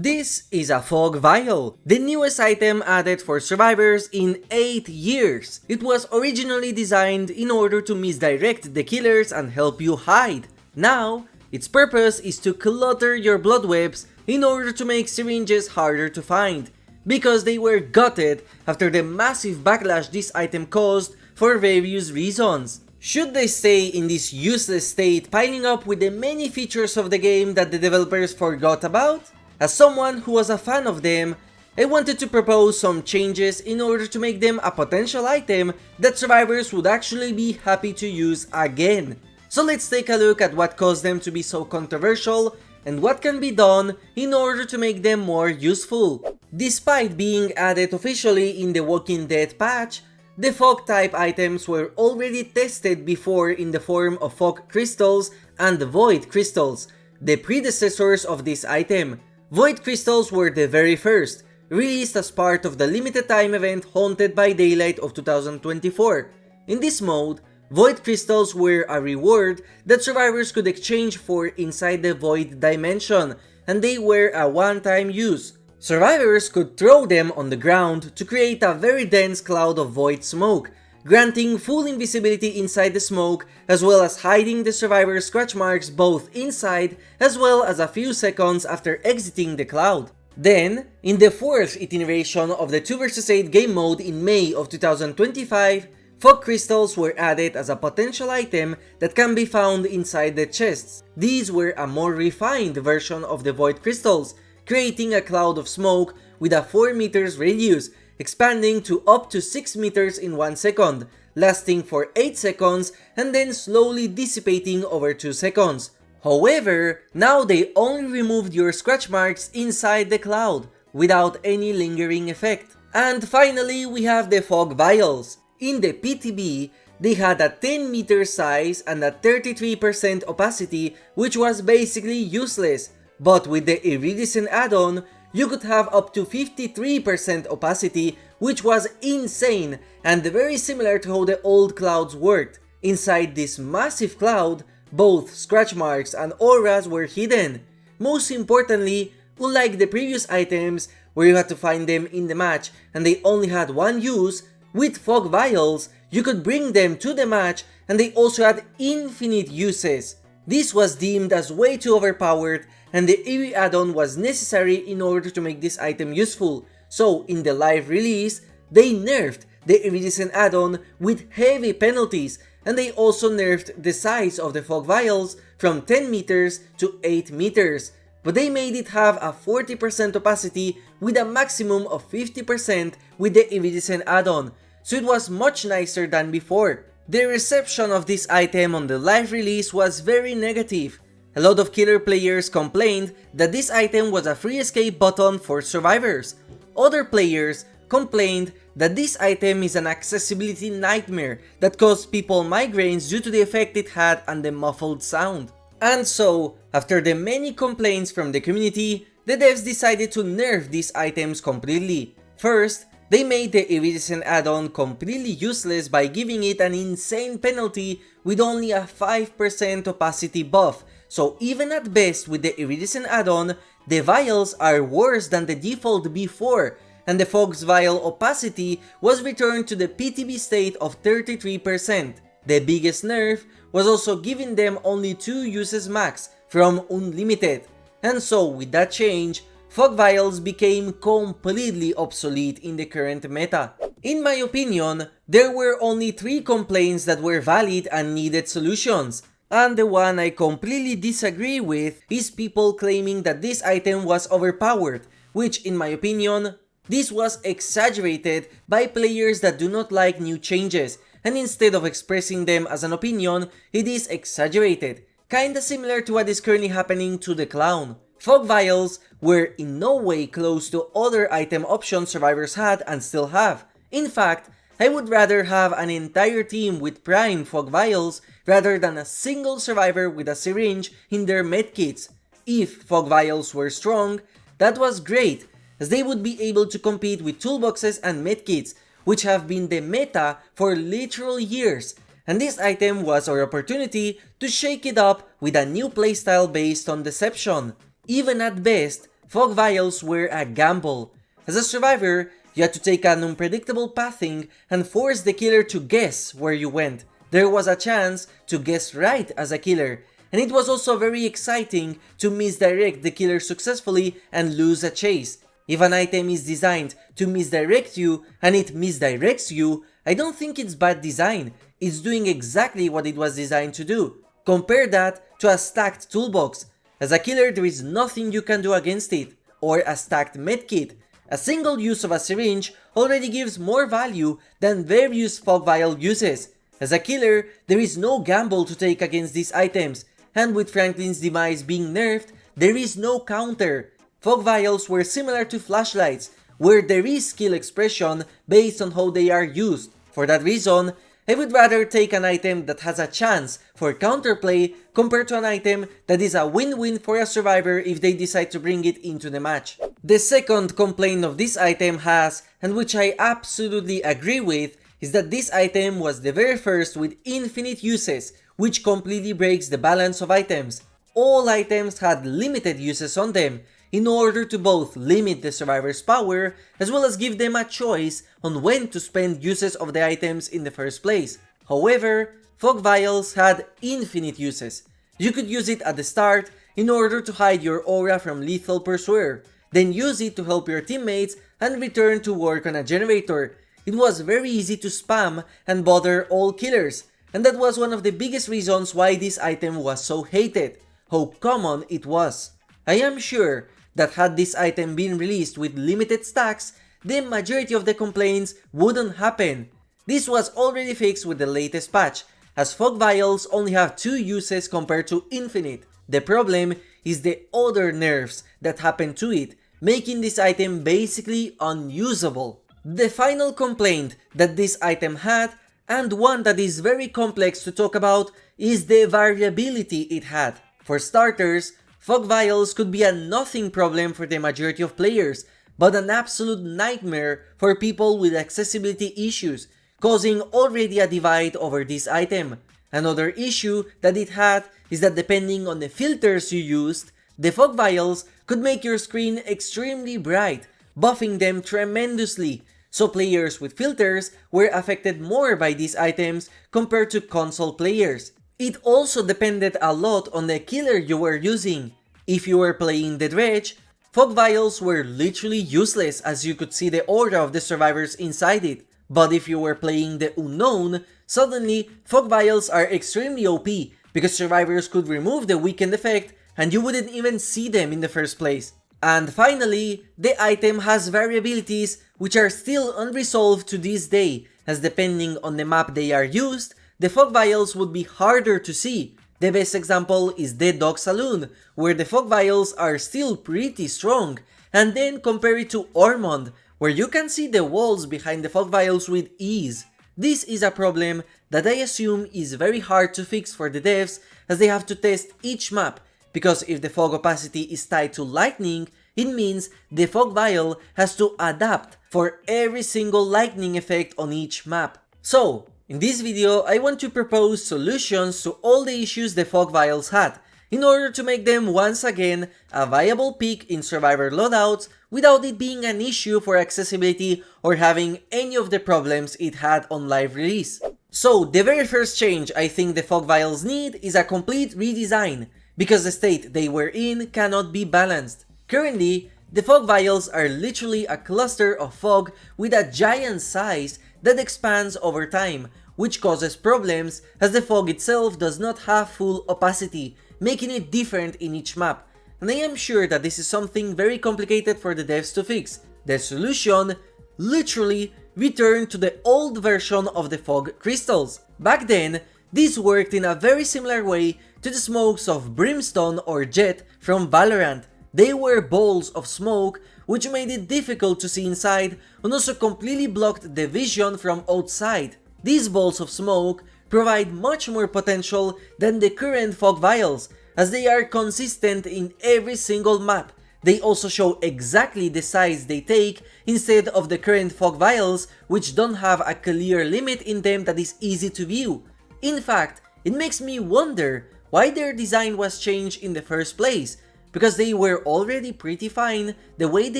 This is a Fog Vial, the newest item added for survivors in 8 years. It was originally designed in order to misdirect the killers and help you hide. Now, its purpose is to clutter your blood webs in order to make syringes harder to find, because they were gutted after the massive backlash this item caused for various reasons. Should they stay in this useless state, piling up with the many features of the game that the developers forgot about? As someone who was a fan of them, I wanted to propose some changes in order to make them a potential item that survivors would actually be happy to use again. So let's take a look at what caused them to be so controversial and what can be done in order to make them more useful. Despite being added officially in the Walking Dead patch, the fog type items were already tested before in the form of fog crystals and void crystals, the predecessors of this item. Void crystals were the very first, released as part of the limited time event Haunted by Daylight of 2024. In this mode, void crystals were a reward that survivors could exchange for inside the void dimension, and they were a one-time use. Survivors could throw them on the ground to create a very dense cloud of void smoke, granting full invisibility inside the smoke, as well as hiding the survivor's scratch marks both inside as well as a few seconds after exiting the cloud. Then, in the fourth iteration of the 2 vs 8 game mode in May of 2025, fog crystals were added as a potential item that can be found inside the chests. These were a more refined version of the void crystals, creating a cloud of smoke with a 4 meters radius, expanding to up to 6 meters in 1 second, lasting for 8 seconds and then slowly dissipating over 2 seconds. However, now they only removed your scratch marks inside the cloud, without any lingering effect. And finally, we have the Fog Vials. In the PTB, they had a 10 meter size and a 33% opacity, which was basically useless, but with the Iridescent add-on, you could have up to 53% opacity, which was insane and very similar to how the old clouds worked. Inside this massive cloud, both scratch marks and auras were hidden. Most importantly, unlike the previous items where you had to find them in the match and they only had one use, with Fog Vials, you could bring them to the match and they also had infinite uses. This was deemed as way too overpowered, and the Eerie add-on was necessary in order to make this item useful. So in the live release, they nerfed the Iridescent add-on with heavy penalties, and they also nerfed the size of the Fog Vials from 10 meters to 8 meters. But they made it have a 40% opacity with a maximum of 50% with the Iridescent add-on, so it was much nicer than before. The reception of this item on the live release was very negative. A lot of killer players complained that this item was a free escape button for survivors. Other players complained that this item is an accessibility nightmare that caused people migraines due to the effect it had on the muffled sound. And so, after the many complaints from the community, the devs decided to nerf these items completely. First, they made the Iridescent add-on completely useless by giving it an insane penalty with only a 5% opacity buff, so even at best with the Iridescent add-on, the vials are worse than the default before, and the Fog's Vial opacity was returned to the PTB state of 33%. The biggest nerf was also giving them only 2 uses max from unlimited, and so with that change, Fog Vials became completely obsolete in the current meta. In my opinion, there were only 3 complaints that were valid and needed solutions, and the one I completely disagree with is people claiming that this item was overpowered, which in my opinion, this was exaggerated by players that do not like new changes, and instead of expressing them as an opinion, it is exaggerated, kinda similar to what is currently happening to the clown. Fog Vials were in no way close to other item options survivors had and still have. In fact, I would rather have an entire team with prime Fog Vials rather than a single survivor with a syringe in their medkits. If Fog Vials were strong, that was great, as they would be able to compete with toolboxes and medkits, which have been the meta for literal years, and this item was our opportunity to shake it up with a new playstyle based on deception. Even at best, Fog Vials were a gamble. As a survivor, you had to take an unpredictable pathing and force the killer to guess where you went. There was a chance to guess right as a killer, and it was also very exciting to misdirect the killer successfully and lose a chase. If an item is designed to misdirect you and it misdirects you, I don't think it's bad design. It's doing exactly what it was designed to do. Compare that to a stacked toolbox. As a killer, there is nothing you can do against it. Or a stacked medkit. A single use of a syringe already gives more value than various Fog Vial uses. As a killer, there is no gamble to take against these items, and with Franklin's demise being nerfed, there is no counter. Fog Vials were similar to flashlights, where there is skill expression based on how they are used. For that reason, I would rather take an item that has a chance for counterplay compared to an item that is a win-win for a survivor if they decide to bring it into the match. The second complaint of this item has, and which I absolutely agree with, is that this item was the very first with infinite uses, which completely breaks the balance of items. All items had limited uses on them, in order to both limit the survivor's power as well as give them a choice on when to spend uses of the items in the first place. However, Fog Vials had infinite uses. You could use it at the start in order to hide your aura from lethal pursuer, then use it to help your teammates and return to work on a generator. It was very easy to spam and bother all killers, and that was one of the biggest reasons why this item was so hated, how common it was. I am sure that had this item been released with limited stacks, the majority of the complaints wouldn't happen. This was already fixed with the latest patch, as Fog Vials only have 2 uses compared to infinite. The problem is the other nerfs that happen to it, making this item basically unusable. The final complaint that this item had, and one that is very complex to talk about, is the variability it had. For starters, Fog Vials could be a nothing problem for the majority of players, but an absolute nightmare for people with accessibility issues, causing already a divide over this item. Another issue that it had is that depending on the filters you used, the Fog Vials could make your screen extremely bright, buffing them tremendously, so players with filters were affected more by these items compared to console players. It also depended a lot on the killer you were using. If you were playing the Dredge, Fog Vials were literally useless as you could see the aura of the survivors inside it. But if you were playing the Unknown, suddenly Fog Vials are extremely OP because survivors could remove the weakened effect and you wouldn't even see them in the first place. And finally, the item has variabilities which are still unresolved to this day, as depending on the map they are used, the Fog Vials would be harder to see. The best example is Dead Dog Saloon, where the Fog Vials are still pretty strong, and then compare it to Ormond, where you can see the walls behind the Fog Vials with ease. This is a problem that I assume is very hard to fix for the devs, as they have to test each map, because if the fog opacity is tied to lightning, it means the Fog Vial has to adapt for every single lightning effect on each map. So, in this video, I want to propose solutions to all the issues the Fog Vials had, in order to make them once again a viable pick in survivor loadouts without it being an issue for accessibility or having any of the problems it had on live release. So, the very first change I think the Fog Vials need is a complete redesign, because the state they were in cannot be balanced. Currently, the Fog Vials are literally a cluster of fog with a giant size that expands over time, which causes problems as the fog itself does not have full opacity, making it different in each map. And I am sure that this is something very complicated for the devs to fix. The solution? Literally return to the old version of the fog crystals. Back then, this worked in a very similar way to the smokes of Brimstone or Jet from Valorant. They were balls of smoke which made it difficult to see inside and also completely blocked the vision from outside. These balls of smoke provide much more potential than the current Fog Vials, as they are consistent in every single map. They also show exactly the size they take instead of the current Fog Vials, which don't have a clear limit in them that is easy to view. In fact, it makes me wonder why their design was changed in the first place, because they were already pretty fine the way they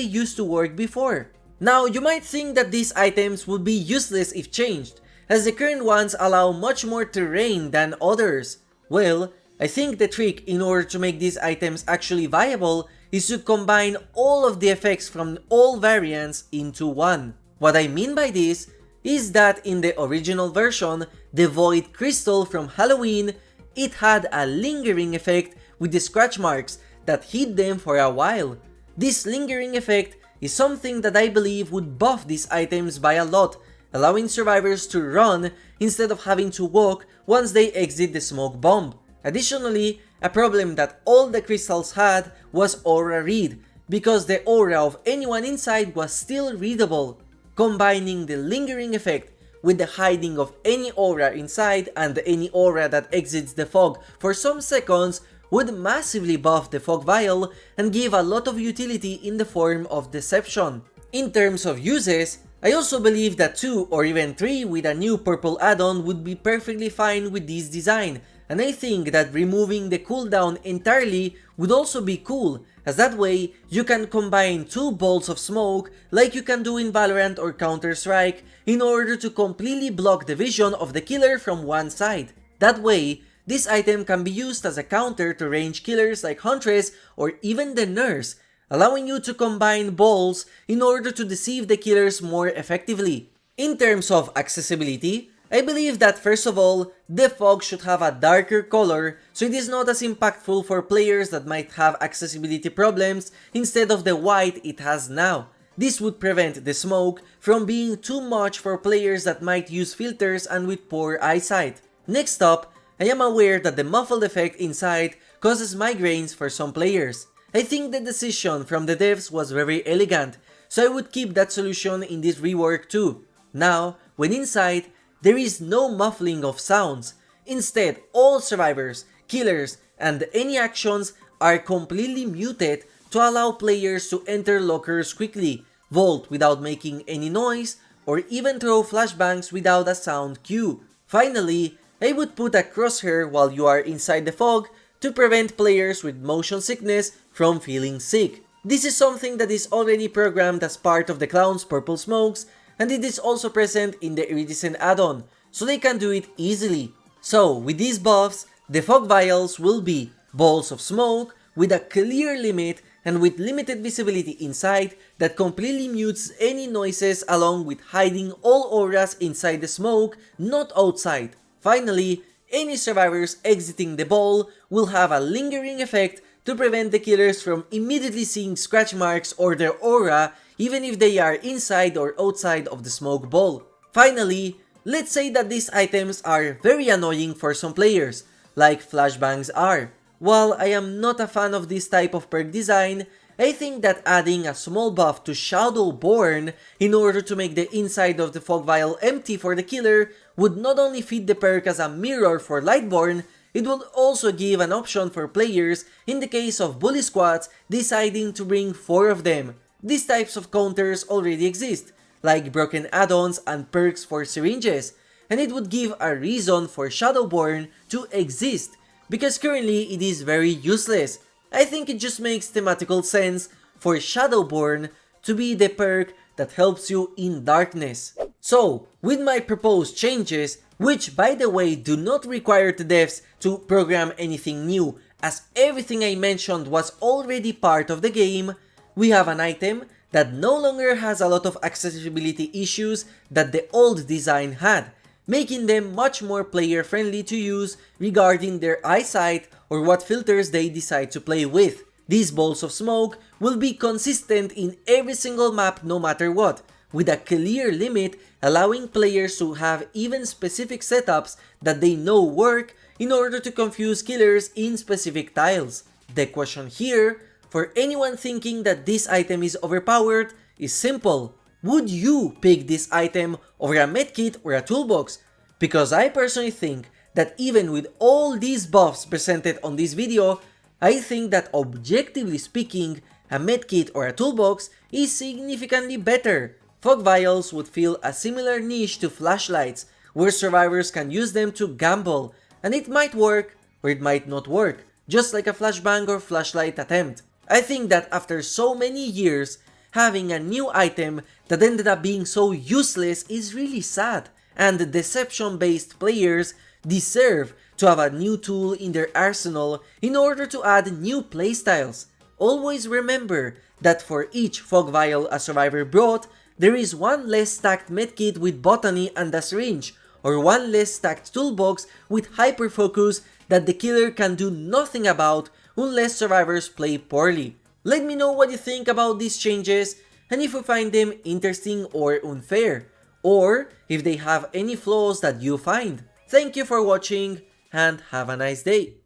used to work before. Now, you might think that these items would be useless if changed, as the current ones allow much more terrain than others. Well, I think the trick in order to make these items actually viable is to combine all of the effects from all variants into one. What I mean by this is that in the original version, the Void Crystal from Halloween, it had a lingering effect with the scratch marks that hid them for a while. This lingering effect is something that I believe would buff these items by a lot, allowing survivors to run instead of having to walk once they exit the smoke bomb. Additionally, a problem that all the crystals had was aura read, because the aura of anyone inside was still readable. Combining the lingering effect with the hiding of any aura inside and any aura that exits the fog for some seconds would massively buff the Fog Vial and give a lot of utility in the form of deception. In terms of uses, I also believe that 2 or even 3 with a new purple add-on would be perfectly fine with this design, and I think that removing the cooldown entirely would also be cool, as that way you can combine 2 bolts of smoke like you can do in Valorant or Counter-Strike in order to completely block the vision of the killer from one side. That way, this item can be used as a counter to range killers like Huntress or even the Nurse, allowing you to combine balls in order to deceive the killers more effectively. In terms of accessibility, I believe that first of all, the fog should have a darker color so it is not as impactful for players that might have accessibility problems instead of the white it has now. This would prevent the smoke from being too much for players that might use filters and with poor eyesight. Next up, I am aware that the muffled effect inside causes migraines for some players. I think the decision from the devs was very elegant, so I would keep that solution in this rework too. Now, when inside, there is no muffling of sounds. Instead, all survivors, killers, and any actions are completely muted to allow players to enter lockers quickly, vault without making any noise, or even throw flashbangs without a sound cue. Finally, I would put a crosshair while you are inside the fog to prevent players with motion sickness from feeling sick. This is something that is already programmed as part of the clown's purple smokes, and it is also present in the Iridescent add-on, so they can do it easily. So, with these buffs, the Fog Vials will be balls of smoke with a clear limit and with limited visibility inside that completely mutes any noises, along with hiding all auras inside the smoke, not outside. Finally, any survivors exiting the ball will have a lingering effect to prevent the killers from immediately seeing scratch marks or their aura, even if they are inside or outside of the smoke ball. Finally, let's say that these items are very annoying for some players, like flashbangs are. While I am not a fan of this type of perk design, I think that adding a small buff to Shadowborn in order to make the inside of the Fog Vial empty for the killer would not only fit the perk as a mirror for Lightborn, it would also give an option for players in the case of bully squads deciding to bring 4 of them. These types of counters already exist, like broken add-ons and perks for syringes, and it would give a reason for Shadowborn to exist, because currently it is very useless. I think it just makes thematical sense for Shadowborn to be the perk that helps you in darkness. So, with my proposed changes, which by the way do not require the devs to program anything new, as everything I mentioned was already part of the game, we have an item that no longer has a lot of accessibility issues that the old design had, making them much more player friendly to use regarding their eyesight or what filters they decide to play with. These balls of smoke will be consistent in every single map no matter what, with a clear limit allowing players to have even specific setups that they know work in order to confuse killers in specific tiles. The question here, for anyone thinking that this item is overpowered, is simple. Would you pick this item over a medkit or a toolbox? Because I personally think that even with all these buffs presented on this video, I think that objectively speaking, a medkit or a toolbox is significantly better. Fog Vials would fill a similar niche to flashlights, where survivors can use them to gamble, and it might work or it might not work, just like a flashbang or flashlight attempt. I think that after so many years, having a new item that ended up being so useless is really sad, and deception-based players deserve to have a new tool in their arsenal in order to add new playstyles. Always remember that for each Fog Vial a survivor brought, there is one less stacked medkit with botany and a syringe, or one less stacked toolbox with hyperfocus that the killer can do nothing about unless survivors play poorly. Let me know what you think about these changes and if you find them interesting or unfair, or if they have any flaws that you find. Thank you for watching and have a nice day.